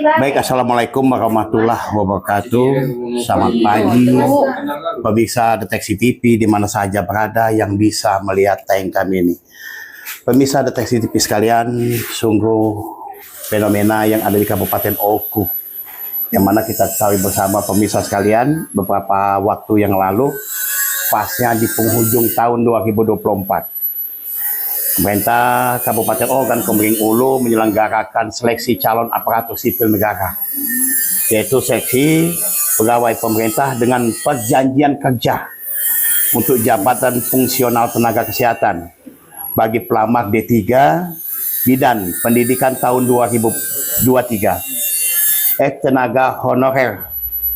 Baik, assalamualaikum warahmatullahi wabarakatuh. Selamat pagi, pemirsa Deteksi TV di mana saja berada yang bisa melihat tayang kami ini. Pemirsa Deteksi TV sekalian, sungguh fenomena yang ada di Kabupaten Oku, yang mana kita ketahui bersama pemirsa sekalian beberapa waktu yang lalu, pasnya di penghujung tahun 2024. Pemerintah Kabupaten Oku dan Komering Ulu menyelenggarakan seleksi calon aparatur sipil negara, yaitu seleksi pegawai pemerintah dengan perjanjian kerja untuk jabatan fungsional tenaga kesehatan bagi pelamar D3 bidang pendidikan tahun 2023, tenaga honorer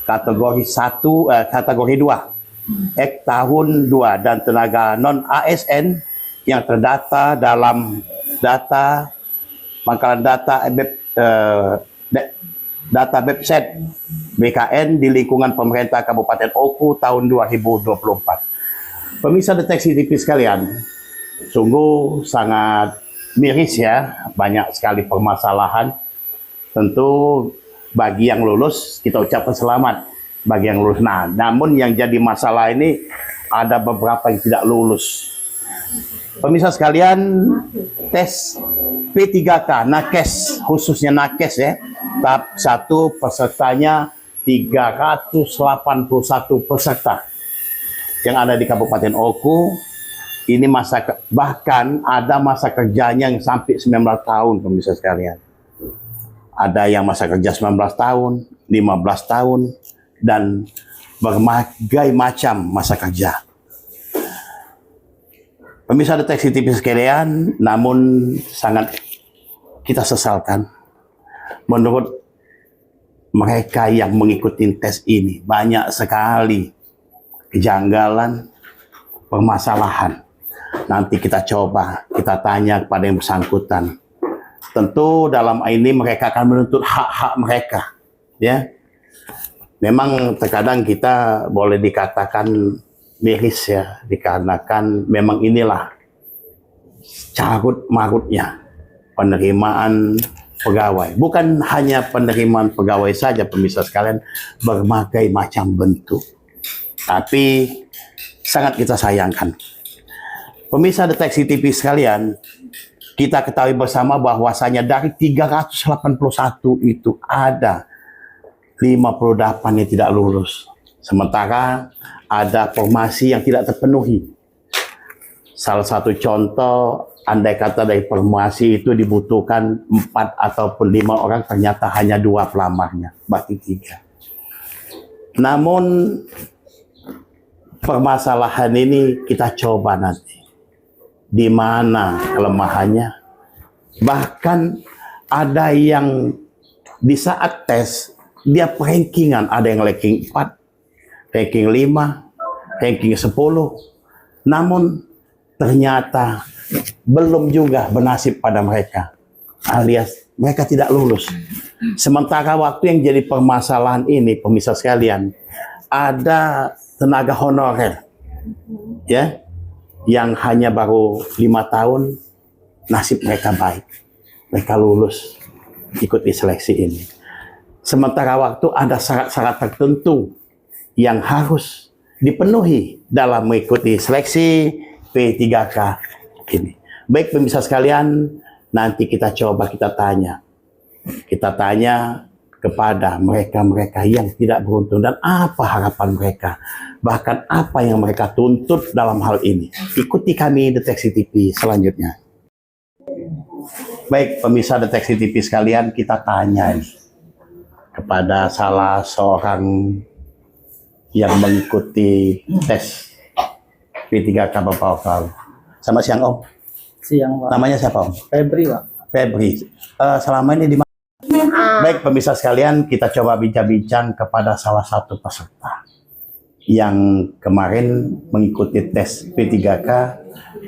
kategori 1, kategori 2, tahun 2, dan tenaga non ASN yang terdata dalam data pangkalan data website BKN di lingkungan pemerintah Kabupaten Oku tahun 2024. Pemirsa Deteksi TV sekalian, sungguh sangat miris ya, banyak sekali permasalahan. Tentu bagi yang lulus kita ucapkan selamat bagi yang lulus. Nah, namun yang jadi masalah ini ada beberapa yang tidak lulus. Pemirsa sekalian, tes P3K, nakes, khususnya nakes ya, tahap 1 pesertanya 381 peserta yang ada di Kabupaten Oku. Ini bahkan ada masa kerjanya yang sampai 19 tahun, pemirsa sekalian. Ada yang masa kerja 19 tahun, 15 tahun, dan berbagai macam masa kerja. Pemirsa Deteksi TV sekalian, namun sangat kita sesalkan. Menurut mereka yang mengikuti tes ini, banyak sekali kejanggalan, permasalahan. Nanti kita coba, kita tanya kepada yang bersangkutan. Tentu dalam ini mereka akan menuntut hak-hak mereka. Ya, memang terkadang kita boleh dikatakan miris ya, dikarenakan memang inilah carut marutnya penerimaan pegawai. Bukan hanya penerimaan pegawai saja, pemirsa sekalian, berbagai macam bentuk. Tapi sangat kita sayangkan. Pemirsa Deteksi TV sekalian, kita ketahui bersama bahwasanya dari 381 itu ada 58 yang tidak lulus. Sementara ada formasi yang tidak terpenuhi. Salah satu contoh, andai kata dari formasi itu dibutuhkan 4 ataupun 5 orang, ternyata hanya 2 pelamarnya, berarti 3. Namun permasalahan ini kita coba nanti. Di mana kelemahannya? Bahkan ada yang di saat tes, dia rankingan, ada yang ranking 4, ranking 5, ranking 10, namun ternyata belum juga bernasib pada mereka, alias mereka tidak lulus. Sementara waktu yang jadi permasalahan ini, pemirsa sekalian, ada tenaga honorer ya, yang hanya baru 5 tahun, nasib mereka baik, mereka lulus ikuti seleksi ini. Sementara waktu ada syarat-syarat tertentu yang harus dipenuhi dalam mengikuti seleksi P3K ini. Baik pemirsa sekalian, nanti kita coba kita tanya kepada mereka-mereka yang tidak beruntung dan apa harapan mereka, bahkan apa yang mereka tuntut dalam hal ini. Ikuti kami Deteksi TV selanjutnya. Baik pemirsa Deteksi TV sekalian, kita tanya kepada salah seorang yang mengikuti tes P3K Bapak Okal. Selamat siang Om. Siang Pak. Namanya siapa Om? Febri Pak. Febri. Selama ini di mana? Baik pemirsa sekalian, kita coba bincang-bincang kepada salah satu peserta yang kemarin mengikuti tes P3K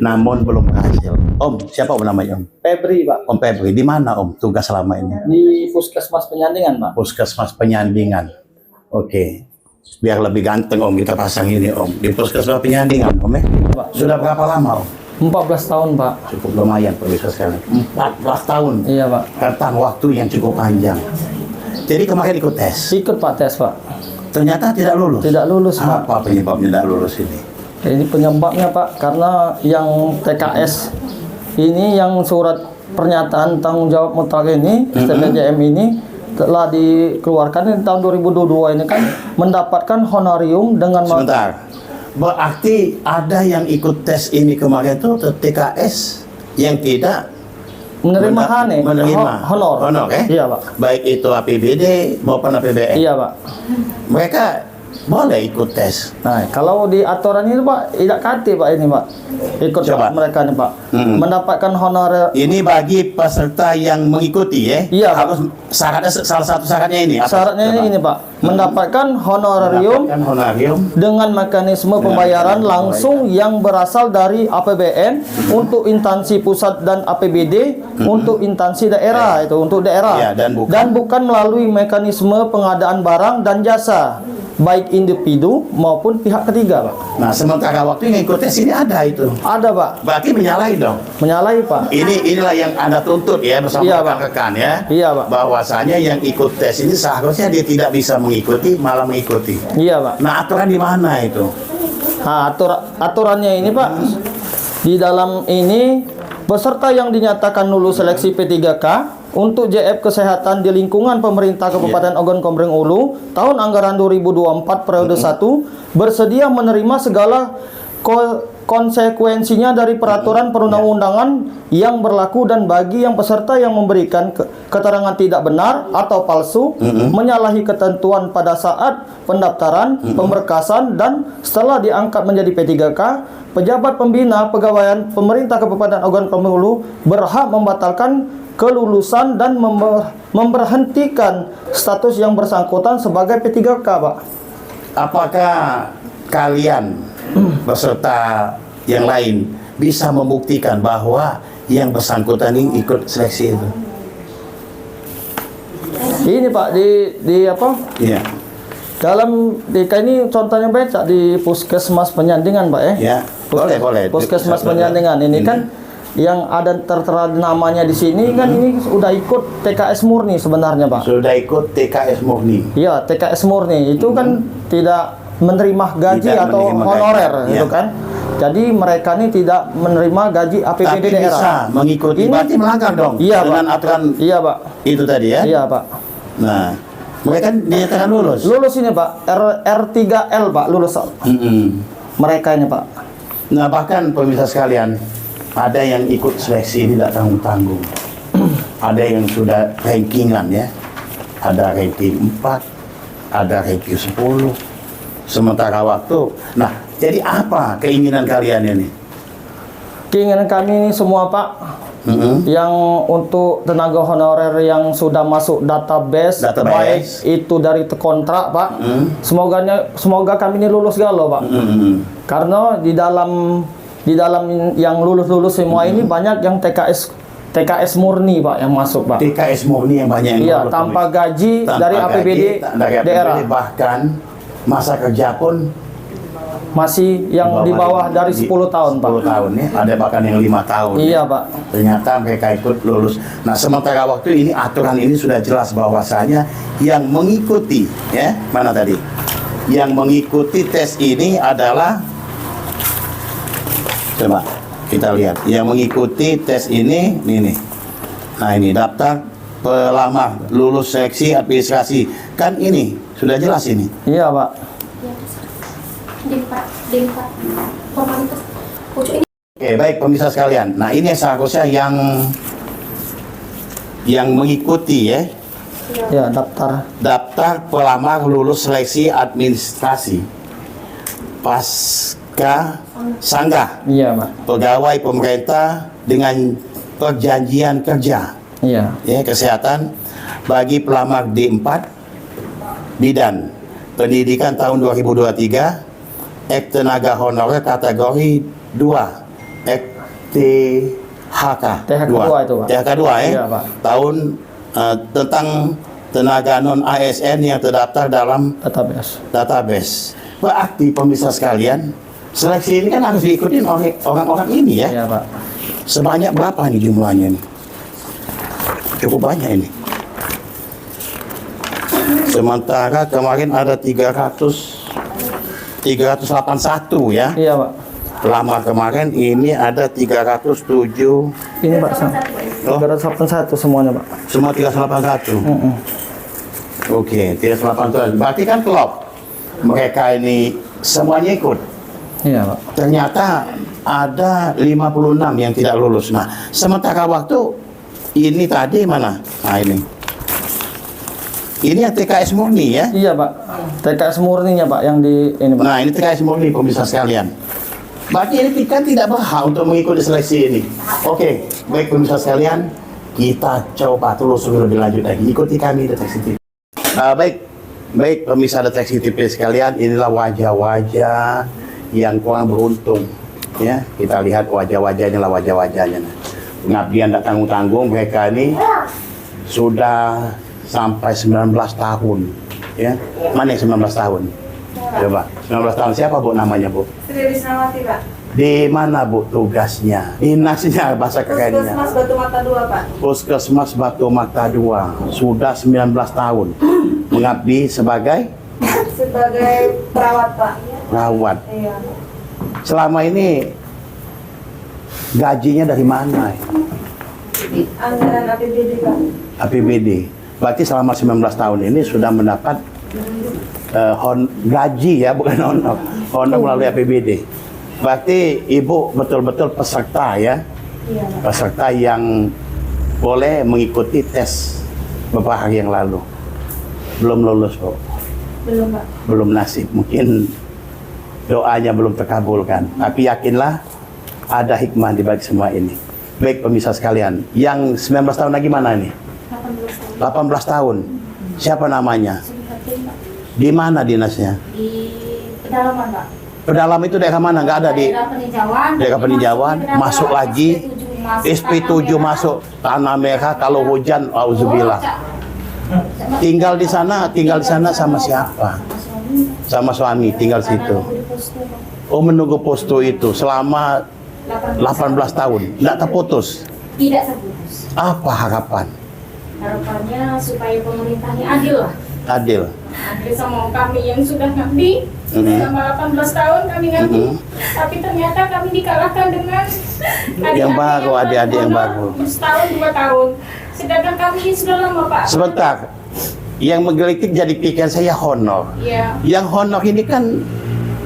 namun belum berhasil. Om, siapa Om namanya Om? Febri Pak. Om Febri, di mana Om tugas selama ini? Di Puskesmas Penyandingan Pak. Puskesmas Penyandingan. Oke. Biar lebih ganteng Om, kita pasang ini Om. Di Puskesmas Penyandingan Om ya? Sudah berapa lama Om? 14 tahun Pak. Cukup lumayan pemirsa sekalian. 14 tahun. Iya Pak. Rentang waktu yang cukup panjang. Jadi kemarin ikut tes, Ikut Pak tes Pak. ternyata tidak lulus. Tidak lulus Pak. Apa penyebabnya tidak lulus ini? Ini penyebabnya Pak, karena yang TKS ini yang surat pernyataan tanggung jawab mutlak ini, STPJM ini telah dikeluarkan di tahun 2022 ini kan mendapatkan honorium dengan Sebentar, berarti ada yang ikut tes ini kemarin itu TKS yang tidak menerima honor. honor Iya Pak. Baik itu APBD maupun APBN. Iya Pak. Mereka boleh ikut tes. Nah, kalau di aturan ini Pak, tidak kati Pak ini Pak. Ikut Coba. Pak, mereka ini Pak. Mendapatkan honor. Ini bagi peserta yang mengikuti ya. Iya, Pak. Harus syaratnya, salah satu syaratnya ini. Apa? Syaratnya Coba. ini Pak, mendapatkan honorarium Mendapatkan honorium dengan mekanisme pembayaran langsung yang berasal dari APBN untuk instansi pusat dan APBD untuk instansi daerah itu untuk daerah Ya, dan bukan melalui mekanisme pengadaan barang dan jasa baik individu maupun pihak ketiga Pak. Nah, sementara waktu yang ikut tes ini ada itu. Ada Pak, Berarti menyalahi dong. menyalahi Pak. Inilah yang Anda tuntut ya bersama Iya, Pak. rekan-rekan ya. Iya Pak. Bahwasanya yang ikut tes ini seharusnya dia tidak bisa mengikuti, malah mengikuti. Iya Pak. Nah, aturan di mana itu? Nah, aturannya ini Pak, di dalam ini peserta yang dinyatakan lulus seleksi P3K untuk JF Kesehatan di lingkungan pemerintah Kabupaten Ogan Komering Ulu tahun anggaran 2024 periode 1 bersedia menerima segala konsekuensinya dari peraturan perundang-undangan yang berlaku dan bagi yang peserta yang memberikan keterangan tidak benar atau palsu, menyalahi ketentuan pada saat pendaftaran, pemberkasan dan setelah diangkat menjadi P3K, pejabat pembina pegawaian pemerintah Kabupaten Ogan Komering Ulu berhak membatalkan kelulusan dan memberhentikan status yang bersangkutan sebagai P3K, Pak. Apakah kalian beserta yang lain bisa membuktikan bahwa yang bersangkutan ini ikut seleksi itu? Ini Pak di apa? Iya. Dalam ini contohnya baca di Puskesmas Penyandingan, Pak ya. Ya, boleh. Puskesmas Penyandingan ini kan yang ada tertera namanya di sini kan ini sudah ikut TKS murni sebenarnya Pak. Sudah ikut TKS murni. Iya, TKS murni itu kan tidak menerima gaji Tidak atau menerima honorer gaji. gitu Ya. kan. Jadi mereka ini tidak menerima gaji APBD Tapi daerah. bisa mengikuti, Ini- berarti melanggar dong Iya, dengan Pak. aturan Iya, Pak. itu tadi ya. Iya, Pak. Nah, mereka dinyatakan lulus. Lulus ini Pak, R3L Pak, lulus mereka ini Pak. Nah, bahkan pemirsa sekalian, ada yang ikut seleksi ini tidak tanggung-tanggung. Ada yang sudah rankingan ya. Ada ranking 4, ada ranking 10. Sementara waktu. Nah, jadi apa keinginan kalian ini? Keinginan kami ini semua Pak, yang untuk tenaga honorer yang sudah masuk database. Baik itu dari kontrak Pak. Semoga kami ini lulus galau Pak. Karena di dalam yang lulus semua ini banyak yang TKS murni Pak yang masuk Pak. TKS murni yang banyak yang Iya, lulus, tanpa pemirsa. gaji Tanpa dari gaji, APBD dari APBD, daerah. bahkan masa kerja pun Masih yang di bawah dari 10 tahun Pak. 10 tahun ya, ada bahkan yang 5 tahun. Iya Pak. Ternyata mereka ikut lulus. Nah, sementara waktu ini aturan ini sudah jelas bahwasanya yang mengikuti ya, mana tadi? Yang mengikuti tes ini adalah, coba kita lihat, yang mengikuti tes ini nih. Nah, ini daftar pelamar lulus seleksi administrasi. Kan ini sudah jelas ini. Iya Pak. D4 formalitas pojok ini. Oke, baik pemirsa sekalian. Nah, ini seharusnya yang mengikuti ya, Ya, daftar pelamar lulus seleksi administrasi pasca sanggah Iya Pak. pegawai pemerintah dengan perjanjian kerja Iya. ya kesehatan bagi pelamar D4 bidan pendidikan tahun 2023 ek tenaga honorer kategori 2 ek THK THK 2 itu, Pak. THK 2 ya. Iya, Pak. Tahun tentang tenaga non ASN yang terdaftar dalam database. Berarti pemirsa sekalian, seleksi ini kan harus diikuti oleh orang-orang ini ya. Iya Pak. Sebanyak berapa nih jumlahnya nih? Cukup banyak ini. Sementara kemarin ada 381 ya. Iya, Pak. Lama kemarin ini ada 307. Ini Pak, 381 semuanya, Pak. Semua 381. Oke, 381. Berarti kan klop. Mereka ini semuanya ikut. Iya, Pak. Ternyata ada 56 yang tidak lulus. Nah, sementara waktu ini tadi mana? Nah, ini. Ini yang TKS murni ya. Iya, Pak. TKS murninya, Pak, yang di ini, Pak. Nah, ini TKS murni pemirsa sekalian. Berarti ini kita tidak berhak untuk mengikuti seleksi ini. Oke, baik pemirsa sekalian, kita coba telusuri lebih lanjut lagi. Ikuti kami Deteksi TV. Baik pemirsa Deteksi TV sekalian, inilah wajah-wajah yang kurang beruntung. Ya, kita lihat wajah-wajahnya lah wajah-wajahnya. Pengabdian tak tanggung-tanggung, mereka ini sudah sampai 19 tahun. Ya, mana yang 19 tahun? Coba, 19 tahun siapa Bu namanya Bu? Sri Risnawati, Pak. Di mana Bu tugasnya? Dinasnya bahasa kerennya. Puskesmas Batu Mata 2, Pak. Puskesmas Batu Mata 2. Sudah 19 tahun. Mengabdi sebagai Sebagai perawat, Pak. perawat. Iya. Selama ini gajinya dari mana? Anggaran APBD, Pak. APBD. Berarti selama 19 tahun ini sudah mendapat gaji ya, bukan honor. Honor melalui APBD. Berarti Ibu betul-betul peserta ya. Iya, Pak. Peserta yang boleh mengikuti tes beberapa hari yang lalu. Belum lulus, Bu. Belum, Pak. Belum nasib. Mungkin doanya belum terkabulkan. Tapi yakinlah ada hikmah di balik semua ini. Baik pemirsa sekalian, yang 19 tahun lagi mana nih? 18 tahun. 18 tahun. Siapa namanya? Sri Pak. Di mana dinasnya? Di pedalaman, Pak. Pedalam itu daerah mana? Nggak ada di daerah peninjauan. Masuk lagi. SP7 masuk tanah merah. Kalau hujan, auzubillah. Tinggal di sana sama siapa? Sama suami tinggal situ. Oh, menunggu posto itu selama 18 tahun. Nggak terputus. Tidak terputus. Apa harapan? Harapannya supaya pemerintahnya adil lah. Adil. Adil sama kami yang sudah ngabdi selama 18 tahun kami ngabdi. Tapi ternyata kami dikalahkan dengan Yang baru, adik-adik yang baru. Setahun 2 tahun. Sedangkan kami sudah lama, Pak. Sebentar. Yang menggelitik jadi pikiran saya honor. Iya. Yang honor ini kan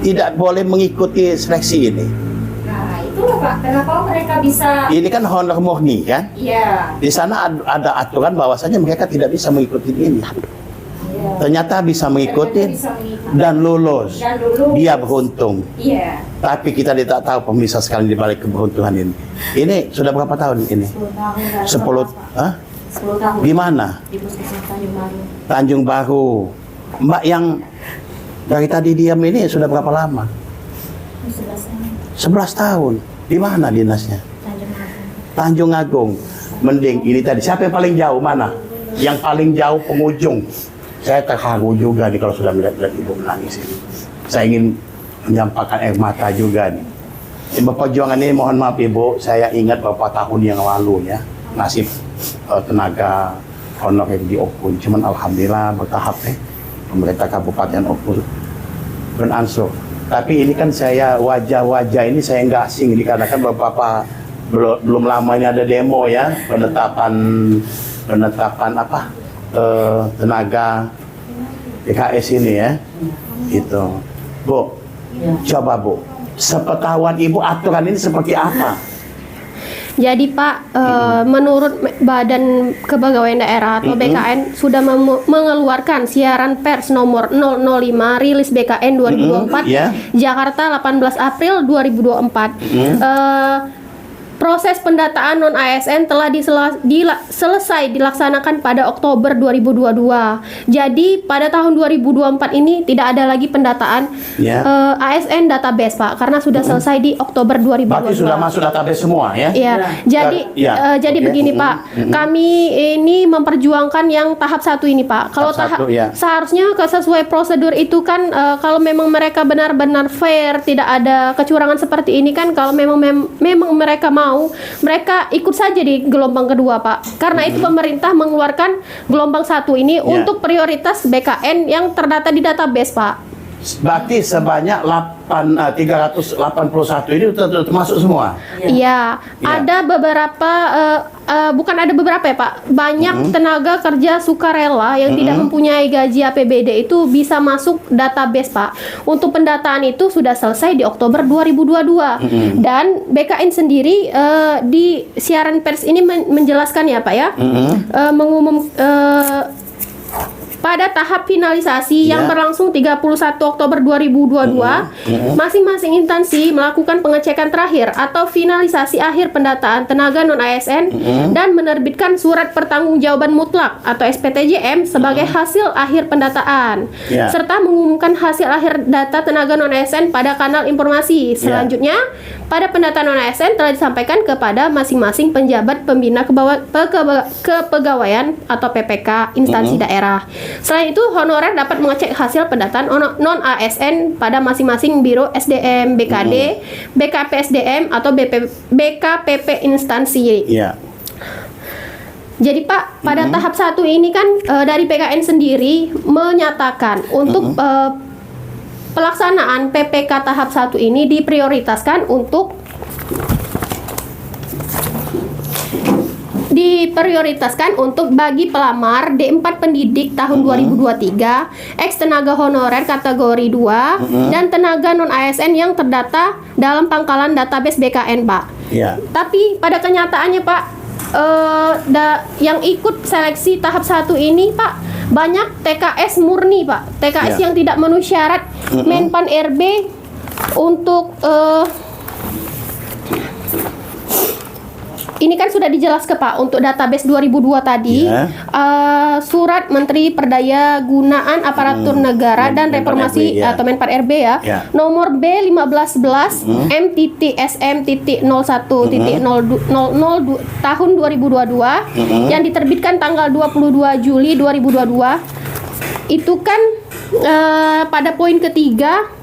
tidak boleh mengikuti seleksi ini. Nah, itulah, Pak. Kenapa mereka bisa? Ini kan honor murni kan? Iya. Di sana ada aturan bahwasanya mereka tidak bisa mengikuti ini. Iya. Ternyata bisa mengikuti Ternyata bisa mengikuti. dan lulus. Dan lulus. Dia beruntung. Iya. Tapi kita tidak tahu pemirsa sekalian di balik keberuntungan ini. Ini sudah berapa tahun ini? 10 tahun. 10. Hah? 10 tahun. Di mana? Di Puskesmas Tanjung Baru. Tanjung Baru. Mbak yang dari tadi diam ini sudah berapa lama? 11 tahun. 11 tahun. Di mana dinasnya? Tanjung Baru. Tanjung Agung. Mending ini tadi. Siapa yang paling jauh? Mana? Yang paling jauh penghujung. Saya terharu juga nih kalau sudah melihat ibu menangis ini. Saya ingin menyampaikan air mata juga nih. Di perjuangan ini mohon maaf ibu, saya ingat beberapa tahun yang lalu ya. Nasib tenaga honor yang di Opun. Cuman alhamdulillah bertahap pemerintah Kabupaten Opun beransur. Tapi ini kan saya wajah-wajah ini saya nggak asing dikarenakan beberapa belum lama ini ada demo ya penetapan apa tenaga PKS ini ya itu Bu coba Bu sepengetahuan Ibu aturan ini seperti apa? Jadi Pak, menurut Badan Kepegawaian Daerah atau BKN sudah mengeluarkan siaran pers nomor 005 rilis BKN 2024 Jakarta 18 April 2024. Proses pendataan non-ASN telah selesai dilaksanakan pada Oktober 2022. Jadi pada tahun 2024 ini tidak ada lagi pendataan ASN database Pak, karena sudah selesai di Oktober 2022. Berarti sudah masuk database semua ya? Iya. Jadi begini Pak, kami ini memperjuangkan yang tahap 1 ini Pak. Kalau seharusnya sesuai prosedur itu kan kalau memang mereka benar-benar fair, tidak ada kecurangan seperti ini kan, kalau memang mereka mau mau, mereka ikut saja di gelombang kedua, Pak. Karena itu pemerintah mengeluarkan gelombang 1 ini untuk prioritas BKN yang terdata di database, Pak. Berarti sebanyak 381 ini termasuk semua. Iya, ada beberapa bukan ada beberapa ya, Pak. Banyak tenaga kerja sukarela yang tidak mempunyai gaji APBD itu bisa masuk database, Pak. Untuk pendataan itu sudah selesai di Oktober 2022. Dan BKN sendiri di siaran pers ini menjelaskan ya, Pak ya. Pada tahap finalisasi yang berlangsung 31 Oktober 2022, masing-masing instansi melakukan pengecekan terakhir atau finalisasi akhir pendataan tenaga non-ASN dan menerbitkan surat pertanggungjawaban mutlak atau SPTJM sebagai hasil akhir pendataan, serta mengumumkan hasil akhir data tenaga non-ASN pada kanal informasi. Selanjutnya, pada pendataan non-ASN telah disampaikan kepada masing-masing penjabat pembina kepegawaian atau PPK instansi daerah. Selain itu, honorer dapat mengecek hasil pendataan non-ASN pada masing-masing Biro SDM, BKD, BKPSDM, atau BKPP instansi. Jadi Pak, pada tahap 1 ini kan dari PKN sendiri menyatakan untuk pelaksanaan PPK tahap 1 ini diprioritaskan untuk bagi pelamar D4 pendidik tahun 2023, ex tenaga honorer kategori 2, dan tenaga non-ASN yang terdata dalam pangkalan database BKN, Pak. Tapi pada kenyataannya, Pak, yang ikut seleksi tahap 1 ini, Pak, banyak TKS murni, Pak. TKS yang tidak memenuhi syarat Menpan RB untuk ini kan sudah dijelaskan, Pak, untuk database 2002 tadi, surat Menteri Perdayagunaan Aparatur Negara dan Reformasi atau Menpan RB nomor B1511 M.SM.01.002 tahun 2022 yang diterbitkan tanggal 22 Juli 2022. Itu kan pada poin ketiga,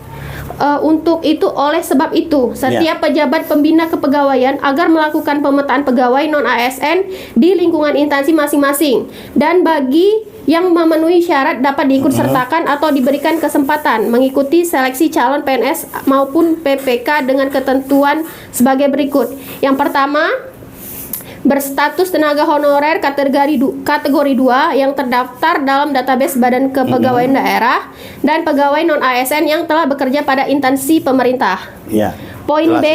untuk itu oleh sebab itu setiap pejabat pembina kepegawaian agar melakukan pemetaan pegawai non-ASN di lingkungan instansi masing-masing, dan bagi yang memenuhi syarat dapat diikutsertakan atau diberikan kesempatan mengikuti seleksi calon PNS maupun PPK dengan ketentuan sebagai berikut. Yang pertama, berstatus tenaga honorer kategori 2 yang terdaftar dalam database Badan Kepegawaian Daerah dan pegawai non-ASN yang telah bekerja pada instansi pemerintah. Poin B,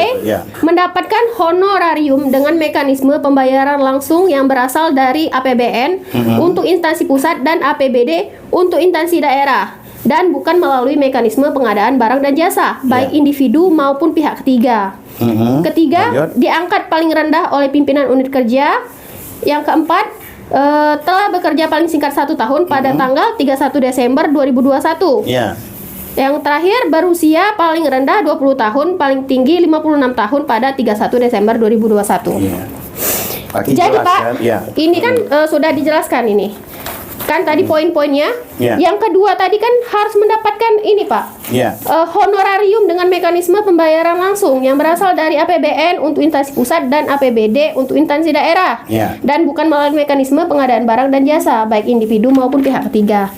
mendapatkan honorarium dengan mekanisme pembayaran langsung yang berasal dari APBN untuk instansi pusat dan APBD untuk instansi daerah, dan bukan melalui mekanisme pengadaan barang dan jasa, baik individu maupun pihak ketiga. Ketiga, diangkat paling rendah oleh pimpinan unit kerja. Yang keempat, telah bekerja paling singkat 1 tahun pada tanggal 31 Desember 2021. Yang terakhir, berusia paling rendah 20 tahun, paling tinggi 56 tahun pada 31 Desember 2021. Jadi Pak, ini kan sudah dijelaskan ini. Kan tadi poin-poinnya. Yang kedua tadi kan harus mendapatkan ini, Pak. Honorarium dengan mekanisme pembayaran langsung yang berasal dari APBN untuk instansi pusat dan APBD untuk instansi daerah. Dan bukan melalui mekanisme pengadaan barang dan jasa baik individu maupun pihak ketiga.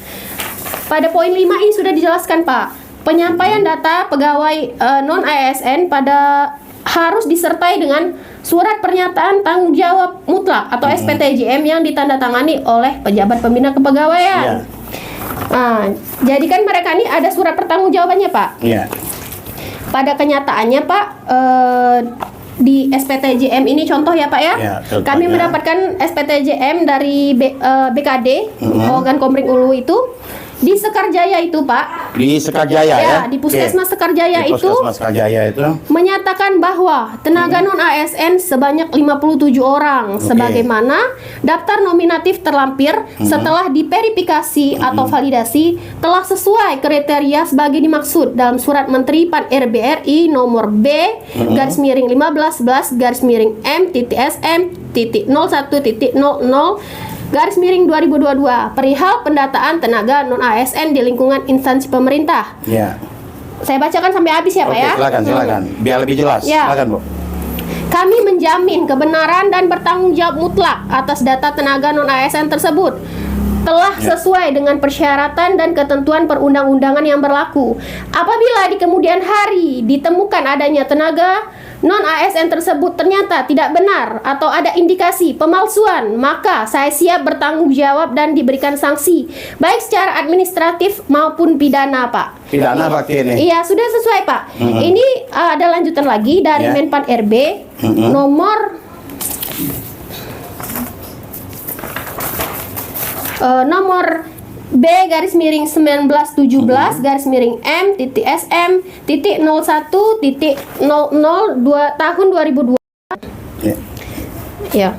Pada poin 5 ini sudah dijelaskan, Pak. Penyampaian data pegawai non-ASN harus disertai dengan surat pernyataan tanggung jawab mutlak atau SPTJM yang ditandatangani oleh pejabat pembina kepegawaian. Jadi kan mereka ini ada surat pertanggungjawabannya, Pak. Pada kenyataannya, Pak, di SPTJM ini contoh ya, Pak ya. Kami mendapatkan SPTJM dari BKD, Organ Komering Ulu itu. Di Sekarjaya itu, Pak. Di Sekarjaya ya? Di Puskesmas Sekarjaya itu. Menyatakan bahwa tenaga non-ASN sebanyak 57 orang. Sebagaimana daftar nominatif terlampir setelah diverifikasi atau validasi telah sesuai kriteria sebagai dimaksud dalam surat Menteri Pan RB RI nomor B-15/M.SM.01.00/2022 perihal pendataan tenaga non-ASN di lingkungan instansi pemerintah. Saya bacakan sampai habis ya, Pak ya. Silakan. Biar lebih jelas. Silakan, Bu. Kami menjamin kebenaran dan bertanggung jawab mutlak atas data tenaga non-ASN tersebut telah sesuai dengan persyaratan dan ketentuan perundang-undangan yang berlaku. Apabila di kemudian hari ditemukan adanya tenaga non-ASN tersebut ternyata tidak benar atau ada indikasi pemalsuan, maka saya siap bertanggung jawab dan diberikan sanksi baik secara administratif maupun pidana, Pak. Pidana pakai ini. Iya, sudah sesuai, Pak. Ini ada lanjutan lagi dari Menpan RB nomor B garis miring 1917 garis miring M titik SM titik 01 titik 002 tahun 2002. Ya.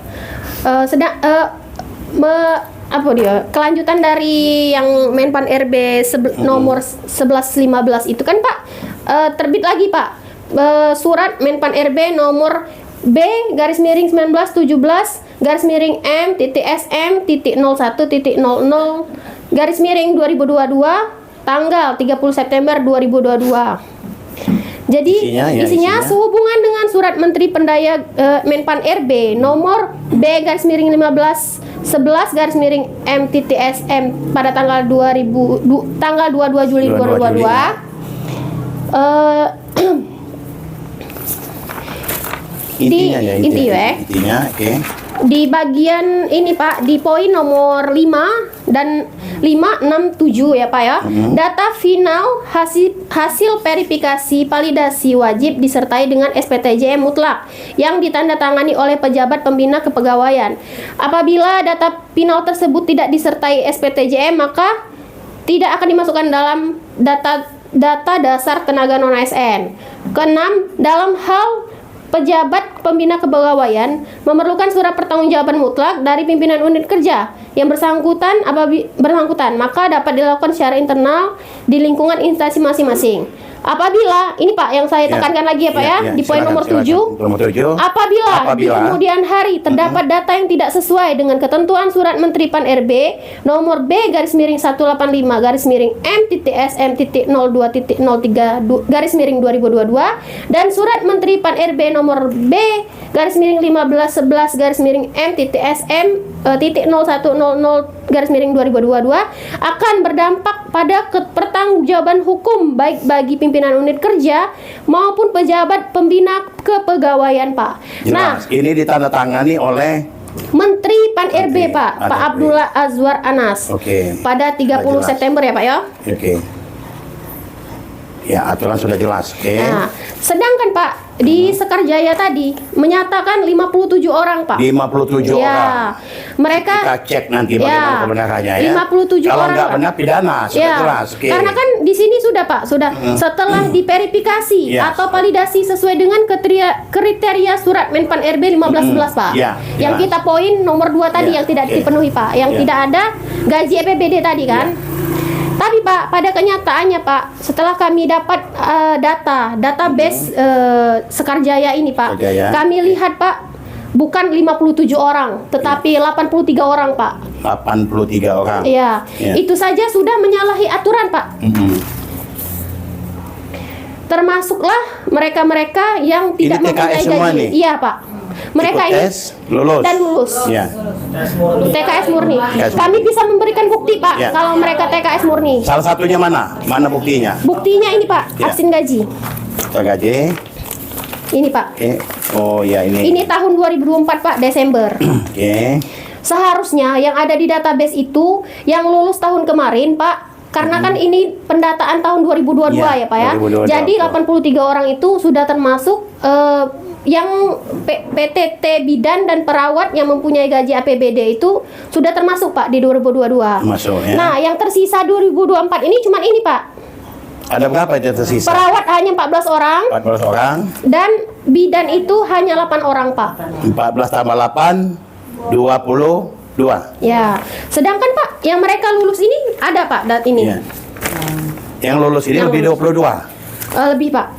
Apa dia? Kelanjutan dari yang Menpan RB nomor 1115 itu kan, Pak, terbit lagi, Pak. Surat Menpan RB nomor B garis miring 1917 garis miring M titik SM titik 01 titik 00 garis miring 2022 tanggal 30 September 2022. Jadi isinya sehubungan dengan surat Menteri Pendaya Menpan RB nomor B garis miring 1511 garis miring M titik SM pada tanggal 22 Juli 2022. Intinya, oke. Di bagian ini, Pak, di poin nomor 5 dan 567 ya, Pak ya. Data final hasil verifikasi validasi wajib disertai dengan SPTJM mutlak yang ditandatangani oleh pejabat pembina kepegawaian. Apabila data final tersebut tidak disertai SPTJM, maka tidak akan dimasukkan dalam data dasar tenaga non-ASN. Keenam, dalam hal pejabat pembina kepegawaian memerlukan surat pertanggungjawaban mutlak dari pimpinan unit kerja yang bersangkutan, maka dapat dilakukan secara internal di lingkungan instansi masing-masing. Apabila, ini Pak yang saya tekankan lagi ya Pak di poin nomor 7. Apabila di kemudian hari terdapat data yang tidak sesuai dengan ketentuan surat Menteri Pan RB nomor B garis miring 185 garis miring M titik SM titik 02 03 garis miring 2022 dan surat Menteri Pan RB nomor B garis miring 1511 garis miring M titik SM titik 0100 garis miring 2022 akan berdampak pada pertanggungjawaban hukum baik bagi pimpinan unit kerja maupun pejabat pembina kepegawaian, Pak. Jelas. Nah, ini ditandatangani oleh Menteri Pan RB, Pak Abdullah Azwar Anas. Pada 30 September ya, Pak ya. Ya, aturan sudah jelas. Nah, sedangkan Pak di Sekarjaya tadi menyatakan 57 orang, Pak. 57 orang. Mereka kita cek nanti bagaimana kebenarannya ya. 57 Kalau orang. nggak benar pidana, sudah jelas. Karena kan di sini sudah, Pak, sudah setelah diverifikasi atau validasi sesuai dengan kriteria surat Menpan RB 1511, Pak. Yang kita poin nomor 2 tadi yang tidak dipenuhi, Pak. Yang tidak ada gaji EPBD tadi kan. Tapi Pak, pada kenyataannya Pak, setelah kami dapat database Sekarjaya ini Pak, kami lihat Pak, bukan 57 orang, tetapi 83 orang Pak. 83 orang. Iya, itu saja sudah menyalahi aturan Pak. Termasuklah mereka-mereka yang tidak mempunyai gaji. Iya Pak. Mereka ini lulus dan lulus. TKS murni. Kami bisa memberikan bukti Pak kalau mereka TKS murni. Salah satunya mana? Mana buktinya? Buktinya ini Pak, aksin gaji. Gaji. Ini Pak. Oh ya ini. Ini tahun 2004 Pak, Desember. Seharusnya yang ada di database itu yang lulus tahun kemarin Pak. Karena kan ini pendataan tahun 2022 ya Pak ya. 2022. Jadi 83 orang itu sudah termasuk yang PTT bidan dan perawat yang mempunyai gaji APBD itu sudah termasuk Pak di 2022. Masuk ya. Nah, yang tersisa 2024 ini cuma ini Pak. Ada berapa itu tersisa? Perawat hanya 14 orang. 14 orang. Dan bidan itu hanya 8 orang Pak. 14 tambah 8 22. Ya. Sedangkan Pak, yang mereka lulus ini ada Pak dat ini. Yang lulus ini lebih 22. Lebih Pak.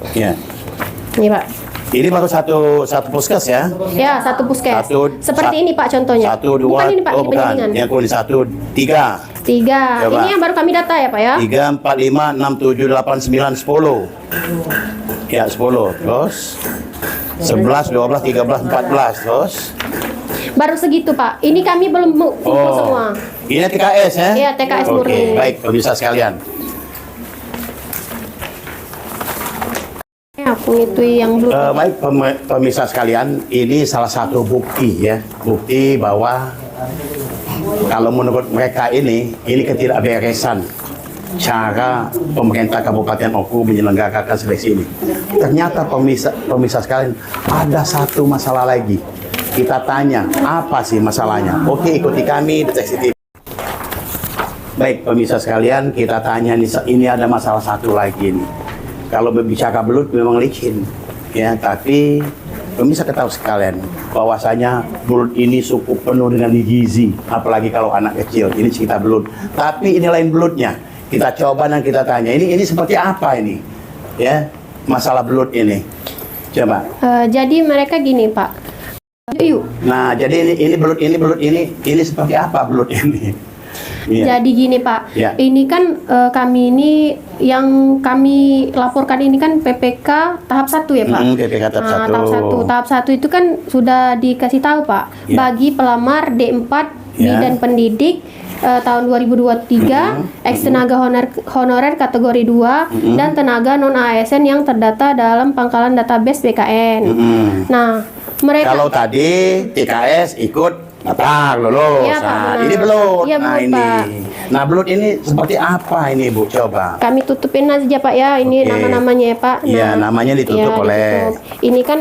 Ini Pak. Ini baru satu puskes ya? Ya, satu puskes. Seperti ini Pak contohnya. 1, 2, bukan ini Pak, oh, bukan. Yang kuning 1, 3. 3. Ini yang baru kami data ya Pak ya? 3, 4, 5, 6, 7, 8, 9, 10. Ya, 10. Terus? 11, 12, 13, 14. Terus? Baru segitu Pak. Ini kami belum kumpul semua. Ini TKS ya? Iya, TKS Oke, murni. baik pemirsa sekalian. Aku itu yang belum. Baik pemirsa sekalian, ini salah satu bukti ya, bukti bahwa kalau menurut mereka ini ketidakberesan cara pemerintah Kabupaten Oku menyelenggarakan seleksi ini. Ternyata pemirsa sekalian, ada satu masalah lagi. Kita tanya, apa sih masalahnya? Oke, ikuti kami Deteksi TV. Baik pemirsa sekalian, kita tanya ini ada masalah satu lagi nih. Kalau berbicara belut memang licin, ya. Tapi pemirsa ketahui sekalian bahwasanya belut ini cukup penuh dengan gizi, apalagi kalau anak kecil. Ini cerita belut. Tapi ini lain belutnya. Kita coba dan kita tanya. Ini seperti apa ini, ya? Masalah belut ini. Coba. Jadi mereka gini Pak. Yuk. Nah, jadi ini belut ini seperti apa belut ini? Iya. Jadi gini Pak, Ya. ini kan kami ini yang kami laporkan ini kan PPK tahap 1 ya Pak. PPK tahap 1. Tahap 1 itu kan sudah dikasih tahu Pak, Ya. bagi pelamar D4 Ya. bidan pendidik tahun 2023, ex tenaga honorer kategori 2 dan tenaga non ASN yang terdata dalam pangkalan database BKN. Nah, mereka Kalau tadi TKS ikut daftar lulus. Iya, Pak, Nah, benar. ini belut. Iya, Nah, belut, ini. Pak. Nah, belut ini seperti apa ini, Bu? Coba. kami tutupin aja Pak ya, ini Oke. nama-namanya ya Pak. Iya, namanya ditutup iya, oleh. ditutup. Ini kan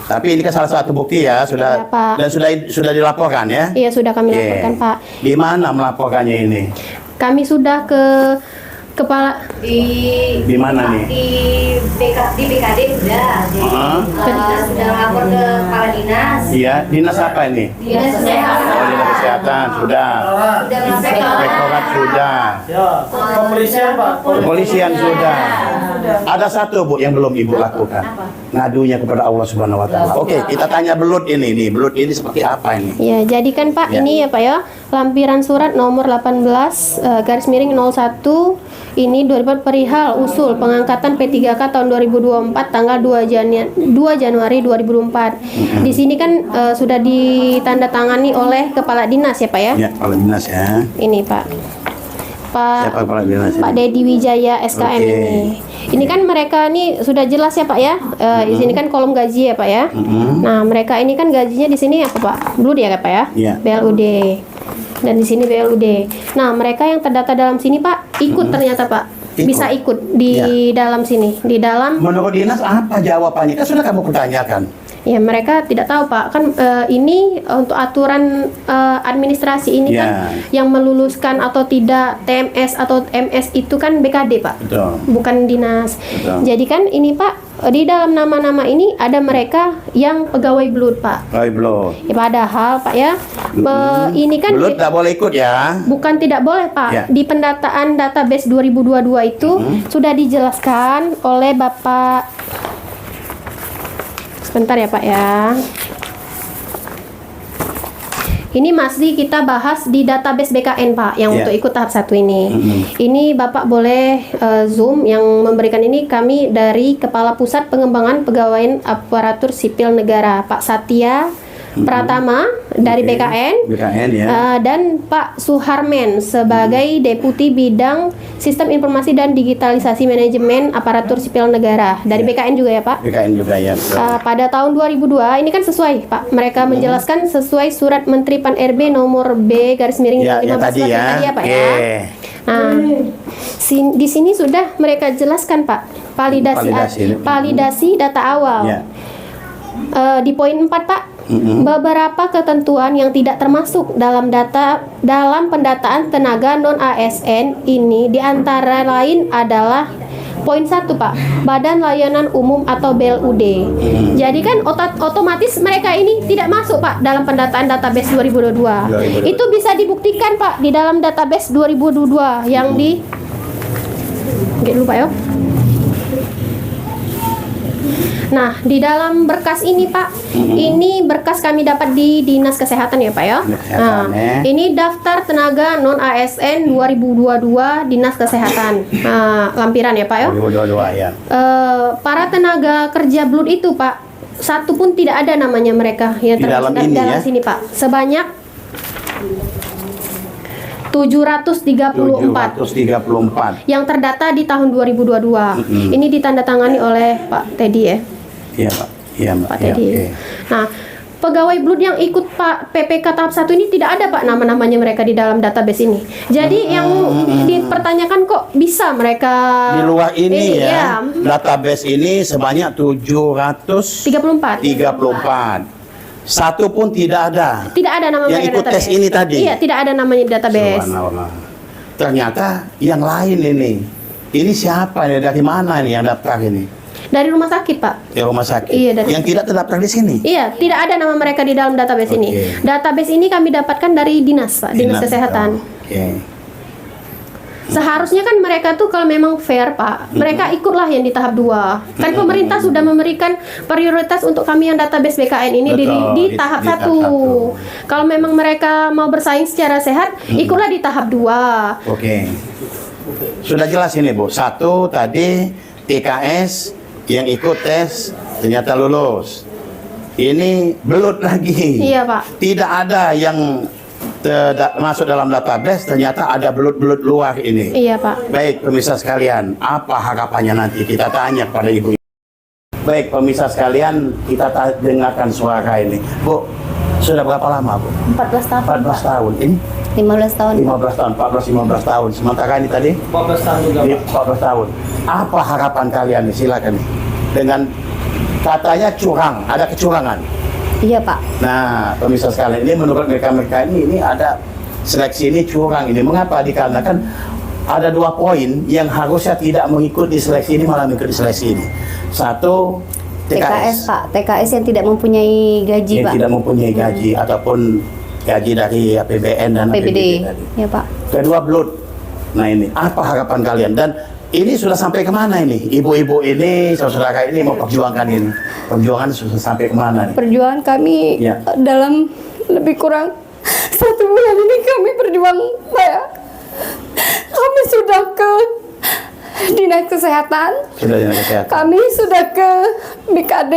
Tapi ini kan salah satu bukti ya, Iya, Pak. dan sudah dilaporkan ya. iya sudah kami Oke. laporkan Pak. Di mana melaporkannya ini? Kami sudah ke kepala di mana nih? di BKD sudah sudah lapor ke kepala dinas Iya, dinas apa ini? dinas kesehatan Oh, dinas kesehatan sudah. sudah sampai ke Rektorat sudah. Ya, kepolisian Pak. Polisian sudah. Ada satu Bu yang belum Ibu lakukan. Ngadunya kepada Allah Subhanahu wa taala. Oke, kita tanya belut ini nih. Belut ini seperti apa ini? ya jadi kan Pak Ya. ini ya Pak ya, lampiran surat nomor 18 garis miring 01 ini 2000 perihal usul pengangkatan P3K tahun 2024 tanggal 2 Januari 2024. Di sini kan sudah ditandatangani oleh kepala dinas ya Pak ya. Ya, kepala dinas ya. Ini Pak. Siapa kepala dinas ini? Pak Dedi Wijaya SKM Oke. ini. Ini kan mereka ini sudah jelas ya Pak ya. Di sini kan kolom gaji ya Pak ya. Nah, mereka ini kan gajinya di sini apa Pak? Blue ya Pak ya? Iya. BLUD. Dan di sini BLUD. Nah, mereka yang terdata dalam sini Pak ikut ternyata Pak. Ikut. Bisa ikut di dalam sini, di dalam. Menurut dinas apa jawabannya? Kan sudah kamu pertanyakan. Ya mereka tidak tahu Pak, kan ini untuk aturan administrasi ini Ya. kan yang meluluskan atau tidak TMS atau MS itu kan BKD Pak, Betul. bukan dinas. Betul. Jadi kan ini Pak, di dalam nama-nama ini ada mereka yang pegawai belut Pak. Roy Blow. Ya, padahal Pak ya, ini kan Belut tak boleh ikut ya. bukan tidak boleh Pak. Ya. Di pendataan database 2022 itu sudah dijelaskan oleh Bapak. Sebentar ya Pak ya. Ini masih kita bahas di database BKN Pak yang Ya. untuk ikut tahap 1 ini. Ini Bapak boleh Zoom yang memberikan ini kami dari Kepala Pusat Pengembangan Pegawaian Aparatur Sipil Negara Pak Satya Pratama dari Oke. BKN ya. Dan Pak Suharmen sebagai Deputi Bidang Sistem Informasi dan Digitalisasi Manajemen Aparatur Sipil Negara dari BKN juga ya Pak. BKN juga ya. betul. Pada tahun 2002 ini kan sesuai Pak, mereka menjelaskan sesuai surat Menteri Pan RB nomor B garis miring Ya, 15 yang tadi ya. tadi ya Pak Oke. ya. Nah, di sini sudah mereka jelaskan Pak validasi data awal. Ya. Di poin 4 Pak, beberapa ketentuan yang tidak termasuk dalam pendataan tenaga non ASN ini diantara lain adalah poin 1 Pak, Badan Layanan Umum atau BLUD. Jadi kan otomatis mereka ini tidak masuk Pak dalam pendataan database 2022. Itu bisa dibuktikan Pak di dalam database 2022 yang di Oke, lupa ya. Nah, di dalam berkas ini Pak, ini berkas kami dapat di Dinas Kesehatan ya Pak ya. Kesehatan, Nah, ini daftar tenaga non ASN 2022 Dinas Kesehatan. Lampiran ya Pak ya. 2022 ya. Para tenaga kerja blood itu Pak, satu pun tidak ada namanya mereka yang Di dalam ini dalam ya? sini Pak. Sebanyak 734 yang terdata di tahun 2022. Ini ditandatangani oleh Pak Teddy ya. Iya Pak. Iya Mbak. Pak Ya, Teddy. oke. Nah, pegawai blood yang ikut Pak PPK tahap 1 ini tidak ada Pak nama-namanya mereka di dalam database ini. Jadi yang dipertanyakan kok bisa mereka Di luar ini ya, iya, database ini sebanyak 734. 34. Satu pun tidak ada. Tidak ada nama Yang mereka ikut database. tes ini tadi? Iya, tidak ada namanya di database. Subhanallah. Ternyata yang lain ini. Ini siapa nih? Dari mana nih yang daftar ini? Dari rumah sakit, Pak. Di rumah sakit. Iya, dari- Yang tidak terdaftar di sini. Iya, tidak ada nama mereka di dalam database ini. Oke. Database ini kami dapatkan dari dinas, Pak, dinas kesehatan. Oke. Seharusnya kan mereka tuh kalau memang fair, Pak, mereka ikutlah yang di tahap 2. Kan pemerintah sudah memberikan prioritas untuk kami yang database BKN ini di Betul, di di tahap tahap 1. satu. Kalau memang mereka mau bersaing secara sehat, ikutlah di tahap 2. Oke. Sudah jelas ini, Bu. Satu tadi TKS yang ikut tes ternyata lulus. Ini belut lagi. Iya, Pak. Tidak ada yang masuk dalam database, ternyata ada belut-belut luar ini. Iya, Pak. Baik, pemirsa sekalian, apa harapannya nanti? Kita tanya kepada Ibu. Baik, pemirsa sekalian, kita dengarkan suara ini. Bu, sudah berapa lama, Bu? 14 tahun. 14 tahun. Ini 15 tahun. 15 tahun, 14-15 tahun. Sementara ini tadi 14 tahun juga, Pak. 14 tahun. Apa harapan kalian nih? Silakan nih. Dengan katanya curang, ada kecurangan. Iya, Pak. Nah, pemirsa sekalian, ini menurut mereka ini ada seleksi ini curang ini. Mengapa? Dikarenakan ada 2 poin yang harusnya tidak mengikuti seleksi ini malah mengikuti seleksi ini. Satu, TKS, Pak. TKS yang tidak mempunyai gaji, yang Pak. tidak mempunyai gaji ataupun gaji dari APBN dan APBD tadi. Ya, Pak. Kedua, blood. Nah, ini apa harapan kalian? Dan ini sudah sampai kemana ini? Ibu-ibu ini, saudara ini mau perjuangkan ini. Perjuangan sudah sampai kemana nih? Perjuangan kami Ya. dalam lebih kurang 1 bulan ini kami berjuang, Pak, ya. Kami sudah ke Dinas Kesehatan, Sudah dinas kesehatan. kami sudah ke BKD,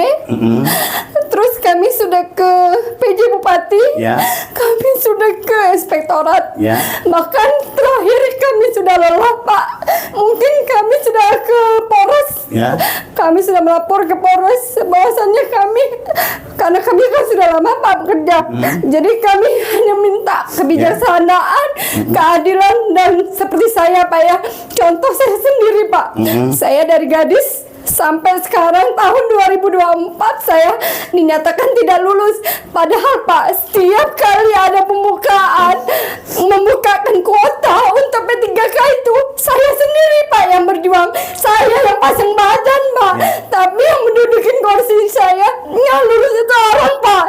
terus kami sudah ke PJ Bupati, Ya. kami sudah ke Inspektorat, Ya. bahkan terakhir kami sudah lelah, Pak. Mungkin kami sudah ke Polres, Ya. kami sudah melapor ke Polres bahwasannya kami, karena kami kan sudah lama Pak bekerja, jadi kami hanya minta kebijaksanaan, keadilan, dan seperti saya, Pak, ya, contoh saya sendiri, Pak, saya dari gadis sampai sekarang tahun 2024 saya dinyatakan tidak lulus. Padahal, Pak, setiap kali ada pembukaan membukakan kuota untuk P3K itu saya sendiri, Pak, yang berjuang. Saya yang pasang badan, Pak, tapi yang mendudukin kursi saya yang lulus itu orang, Pak.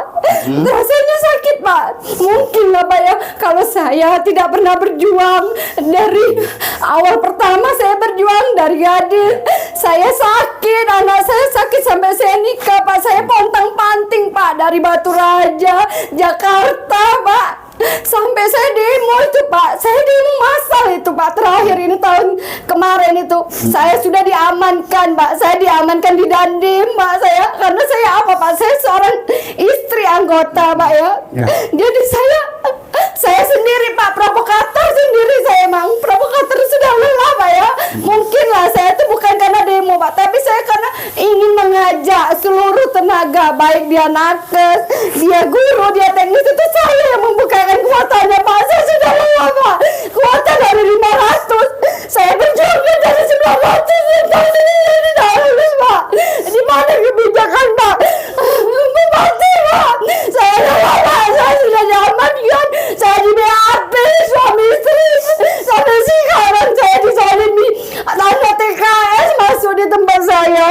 Rasanya sakit, Pak. Mungkin lah, Pak, ya, kalau saya tidak pernah berjuang dari awal pertama saya berjuang dari gadis, saya sakit, anak saya sakit sampai saya nikah, Pak. Saya pontang-panting, Pak, dari Batu Raja, Jakarta, Pak, sampai saya demo itu, Pak. Saya demo massal itu, Pak. Terakhir ini tahun kemarin itu saya sudah diamankan, Pak. Saya diamankan di Dandim, Pak, saya, karena saya apa, Pak? Saya seorang istri anggota, Pak, ya. Jadi saya sendiri, Pak, provokator sendiri. Saya emang provokator sudah lelah, Pak, ya. Mungkin lah saya itu bukan karena demo, Pak, tapi saya karena ingin mengajak seluruh tenaga, baik dia nakes, dia guru, dia teknis, itu saya yang membukakan kuotanya, Pak. Saya sudah lelah, Pak. Kuota dari 500, saya berjuang dari 900, tidak lulus, Pak. Di mana kebijakan, Pak? Mati, Pak. Saya lelah, Pak. Saya sudah diamankan. Saya di BAP, suami istri. Sampai sekarang saya disolimi. Tanda TKS masuk di tempat saya.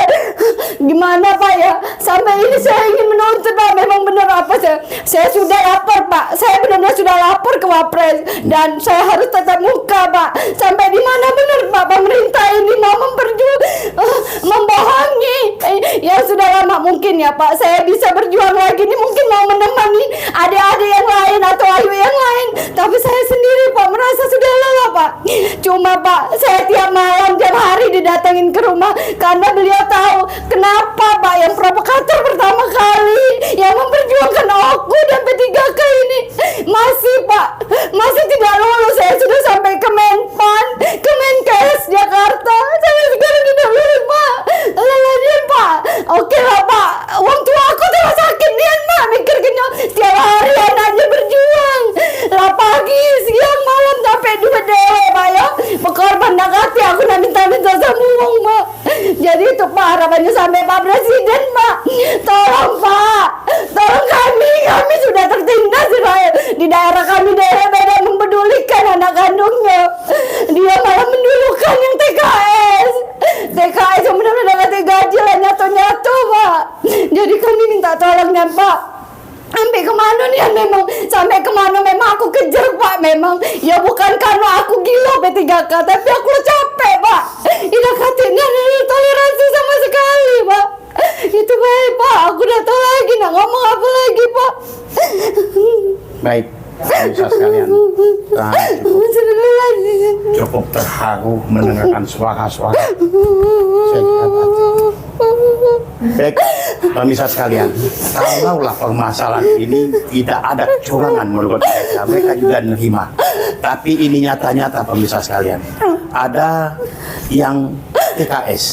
Gimana, Pak, ya? Sampai ini saya ingin menuntut Pak, memang benar apa saya sudah lapor Pak, saya benar-benar sudah lapor ke Wapres dan saya harus tatap muka Pak. Sampai di mana benar Pak pemerintah ini mau membohongi yang sudah lama. Mungkin ya Pak, saya bisa berjuang lagi ini, mungkin mau menemani adik-adik yang lain atau ayu yang lain, tapi saya sendiri Pak merasa sudah lelah Pak. Cuma Pak, saya tiap malam tiap hari didatengin ke rumah karena beliau tahu kenapa Pak yang provokator pertama kali yang memperjuangkan aku dan P3K ini masih Pak, masih tidak lulus. Saya sudah sampai ke Menpan, ke Menkes Jakarta, sampai sekarang tidak lulus Pak. Lelahnya Pak, oke lah Pak, uang tua aku terus sakit nih Pak, mikir kenyang setiap hari anaknya berjuang lah pagi, siang, malam sampai 2 dewe Pak ya. Berkorban nak hati aku nak minta-minta sama uang Pak. Jadi itu Pak harapannya sampai Pak Presiden Pak. Tolong Pak, tolong kami sudah tertindas di daerah kami, daerah beda mempedulikan anak kandungnya. Dia malah mendulukan yang TKS yang benar-benar dapat gaji lah nyatu-nyatu Pak. Jadi kami minta tolongnya Pak. Sampai kemana nih memang, sampai kemana memang aku kejar Pak. Memang ya bukan karena aku gila P3K, tapi aku capek Pak. Ini katanya ada toleransi sama sekali Pak. Itu baik Pak, aku udah tahu lagi nak ngomong apa lagi Pak. Baik, bisa sekalian. Nah, cukup terharu mendengarkan suara-suara. Baik, pemirsa sekalian, kalaulah permasalahan ini tidak ada kecurangan menurut mereka juga nerima. Tapi ini nyata-nyata pemirsa sekalian, ada yang TKS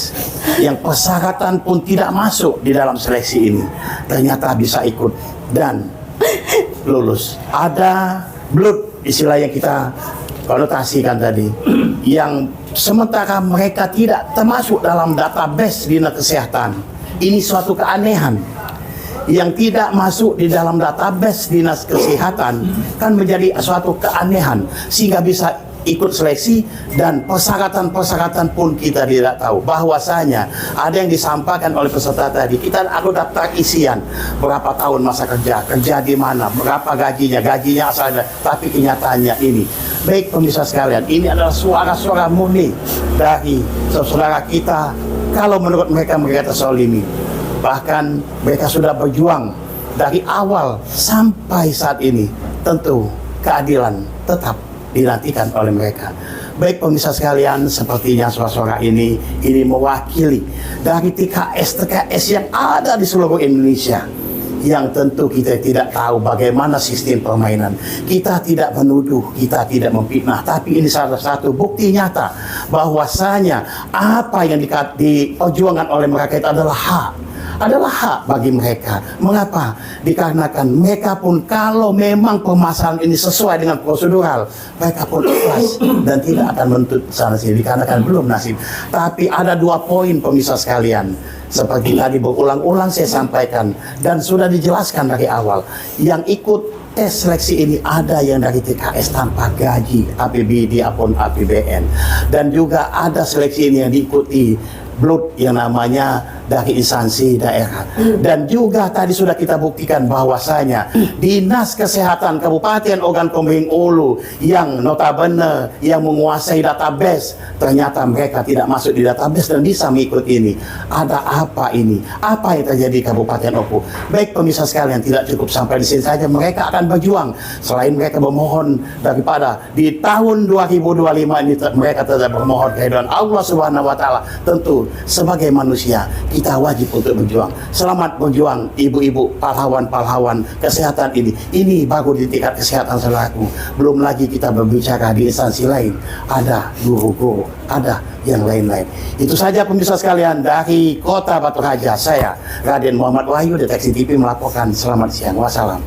yang persyaratan pun tidak masuk di dalam seleksi ini, ternyata bisa ikut dan lulus. Ada blood, istilah yang kita konotasikan tadi, yang sementara mereka tidak termasuk dalam database dinas kesehatan. Ini suatu keanehan. Yang tidak masuk di dalam database dinas kesehatan kan menjadi suatu keanehan, sehingga bisa ikut seleksi dan persyaratan-persyaratan pun kita tidak tahu. Bahwasanya ada yang disampaikan oleh peserta tadi, kita aku daftar isian berapa tahun masa kerja di mana, berapa gajinya asalnya, tapi kenyataannya ini. Baik pemirsa sekalian, ini adalah suara-suara murni dari saudara kita. Kalau menurut mereka terzalimi, bahkan mereka sudah berjuang dari awal sampai saat ini, tentu keadilan tetap dinantikan oleh mereka. Baik pemirsa sekalian, sepertinya suara-suara ini mewakili dari TKS yang ada di seluruh Indonesia, yang tentu kita tidak tahu bagaimana sistem permainan. Kita tidak menuduh, kita tidak memfitnah, tapi ini salah satu bukti nyata bahwasanya apa yang diperjuangkan oleh mereka itu adalah hak bagi mereka. Mengapa? Dikarenakan mereka pun kalau memang permasalahan ini sesuai dengan prosedural, mereka pun ikhlas dan tidak akan menuntut sana sini dikarenakan belum nasib. Tapi ada 2 poin pemirsa sekalian, seperti tadi berulang-ulang saya sampaikan dan sudah dijelaskan dari awal. Yang ikut tes seleksi ini ada yang dari TKS tanpa gaji, APBD ataupun APBN, dan juga ada seleksi ini yang diikuti blood yang namanya dari instansi daerah. Dan juga tadi sudah kita buktikan bahwasanya Dinas Kesehatan Kabupaten Ogan Komering Ulu yang notabene yang menguasai database, ternyata mereka tidak masuk di database dan bisa mengikuti ini. Ada apa ini? Apa yang terjadi di Kabupaten Oku? Baik pemirsa sekalian, tidak cukup sampai di sini saja, mereka akan berjuang. Selain mereka memohon daripada di tahun 2025 ini mereka tetap bermohon kehadiran Allah Subhanahu wa taala. Tentu sebagai manusia kita wajib untuk berjuang. Selamat berjuang ibu-ibu pahlawan-pahlawan kesehatan ini. Ini baru di tingkat kesehatan saudaraku. Belum lagi kita berbicara di instansi lain. Ada guru-guru, ada yang lain-lain. Itu saja pemirsa sekalian dari Kota Batu Raja. Saya Raden Muhammad Wahyu, Deteksi TV melaporkan. Selamat siang. Wassalam.